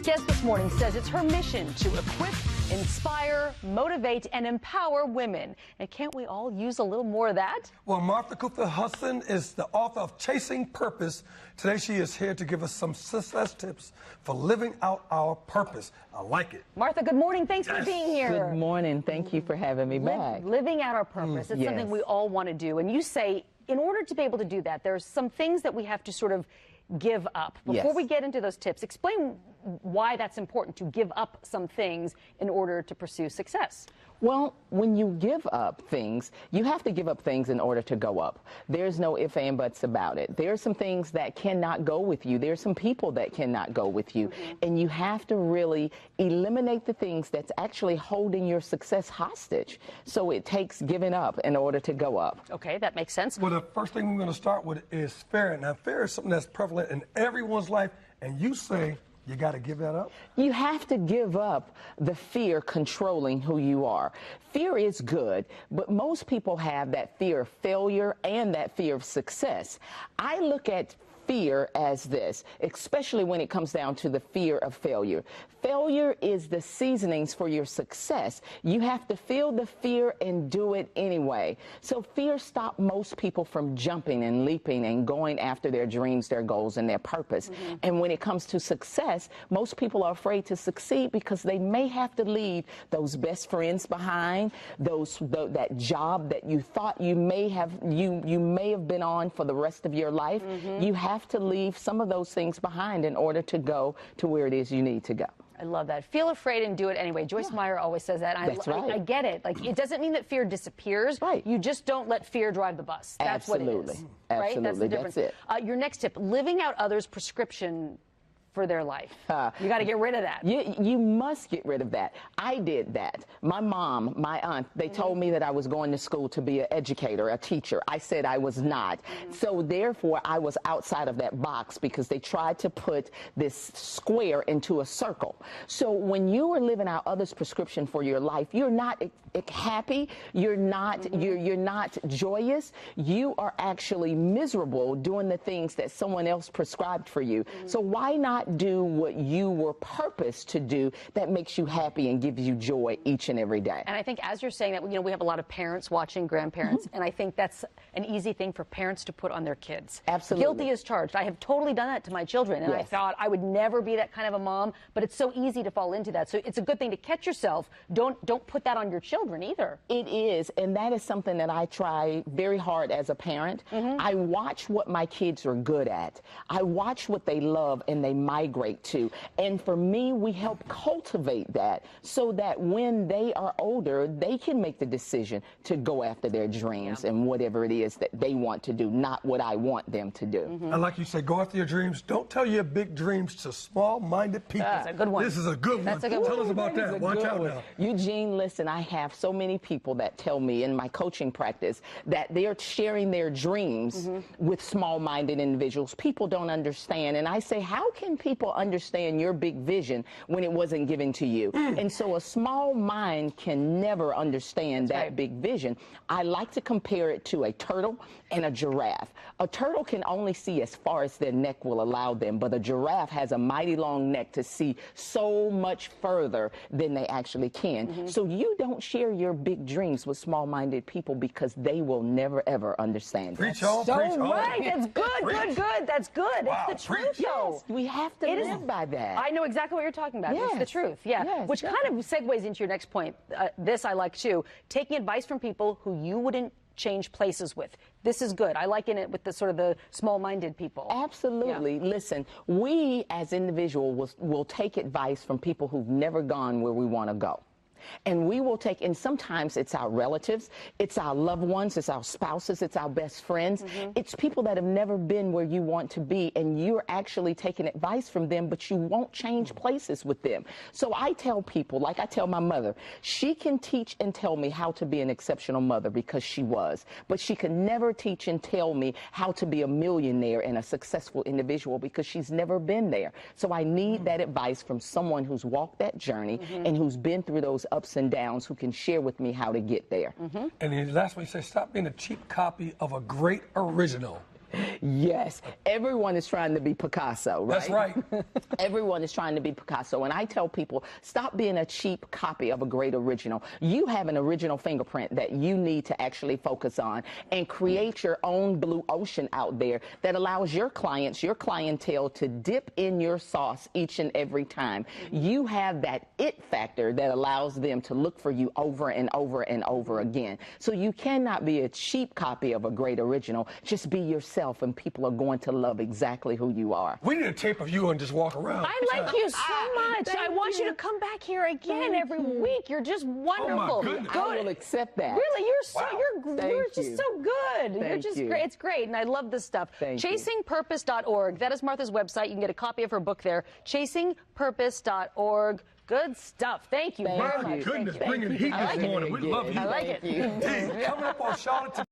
guest this morning says it's her mission to equip, inspire, motivate, and empower women. And can't we all use a little more of that? Well, Martha Cooper-Hudson is the author of Chasing Purpose. Today she is here to give us some success tips for living out our purpose. I like it. Martha, good morning. Thanks for being here. Good morning. Thank you for having me back. Living out our purpose. It's something we all want to do. And you say, in order to be able to do that, there's some things that we have to sort of give up. Before we get into those tips, explain why that's important to give up some things in order to pursue success. Well, when you give up things, you have to give up things in order to go up. There's no ifs and buts about it. There are some things that cannot go with you. There's some people that cannot go with you. And you have to really eliminate the things that's actually holding your success hostage. So it takes giving up in order to go up. Okay, that makes sense. Well, the first thing we're going to start with is fear. Now, fear is something that's prevalent in everyone's life, and you say you got to give that up? You have to give up the fear controlling who you are. Fear is good, but most people have that fear of failure and that fear of success. I look at fear as this, especially when it comes down to the fear of failure. Failure is the seasonings for your success. You have to feel the fear and do it anyway. So fear stops most people from jumping and leaping and going after their dreams, their goals, and their purpose. And when it comes to success, most people are afraid to succeed because they may have to leave those best friends behind, that job that you thought you may have been on for the rest of your life. You have to leave some of those things behind in order to go to where it is you need to go. I love that. Feel afraid and do it anyway. Joyce Meyer always says that. That's right. I get it. Like, it doesn't mean that fear disappears. Right. You just don't let fear drive the bus. That's what it is. Right? Absolutely. That's the difference. That's it. Your next tip, living out others' prescription for their life. You got to get rid of that. You must get rid of that. I did that. My mom, my aunt, they told me that I was going to school to be an educator, a teacher. I said I was not. So therefore, I was outside of that box because they tried to put this square into a circle. So when you are living out others' prescription for your life, you're not happy. You're not. You're not joyous. You are actually miserable doing the things that someone else prescribed for you. So why not do what you were purposed to do that makes you happy and gives you joy each and every day? And I think as you're saying that, you know, we have a lot of parents watching, grandparents, and I think that's an easy thing for parents to put on their kids. Absolutely. Guilty as charged. I have totally done that to my children, and I thought I would never be that kind of a mom, but it's so easy to fall into that. So it's a good thing to catch yourself. Don't put that on your children either. It is, and that is something that I try very hard as a parent. I watch what my kids are good at. I watch what they love and they migrate to. And for me, we help cultivate that so that when they are older, they can make the decision to go after their dreams and whatever it is that they want to do, not what I want them to do. And like you say, go after your dreams. Don't tell your big dreams to small-minded people. That's a good one. This is a good one. That's a good Tell one. us about that. Watch out now. Eugene, listen, I have so many people that tell me in my coaching practice that they're sharing their dreams with small-minded individuals. People don't understand. And I say, how can people understand your big vision when it wasn't given to you? And so a small mind can never understand that big vision. I like to compare it to a turtle and a giraffe. A turtle can only see as far as their neck will allow them, but a giraffe has a mighty long neck to see so much further than they actually can. So you don't share your big dreams with small-minded people because they will never, ever understand it. Preach on, So preach on. right. That's good, good. That's good. Wow, It's the truth, preach. though. We have to live by that. I know exactly what you're talking about. It's the truth, which kind of segues into your next point. This I like, too. Taking advice from people who you wouldn't change places with. This is good. I liken it with the sort of the small-minded people. Absolutely. Listen, we as individuals will take advice from people who've never gone where we want to go. And we will take, and sometimes it's our relatives, it's our loved ones, it's our spouses, it's our best friends. It's people that have never been where you want to be, and you're actually taking advice from them, but you won't change places with them. So I tell people, like I tell my mother, she can teach and tell me how to be an exceptional mother because she was, but she could never teach and tell me how to be a millionaire and a successful individual because she's never been there. So I need that advice from someone who's walked that journey and who's been through those ups and downs, who can share with me how to get there. And the last one, you say, stop being a cheap copy of a great original. Yes, everyone is trying to be Picasso, right? That's right. Everyone is trying to be Picasso, and I tell people, stop being a cheap copy of a great original. You have an original fingerprint that you need to actually focus on and create your own blue ocean out there that allows your clients, your clientele to dip in your sauce each and every time. You have that it factor that allows them to look for you over and over and over again. So you cannot be a cheap copy of a great original. Just be yourself, and people are going to love exactly who you are. We need a tape of you and just walk around. I like you so much. I want you to come back here again every week. You're just wonderful. Oh my goodness. I will accept that. Really, you're so Wow. you're just so good. You're Thank just you. great. It's great, and I love this stuff. Thank you. ChasingPurpose.org. That is Martha's website. You can get a copy of her book there. ChasingPurpose.org. Good stuff. Thank you very much. My goodness, Thank you. bringing heat this morning. We love you. I like it. Hey, coming up on Charlotte.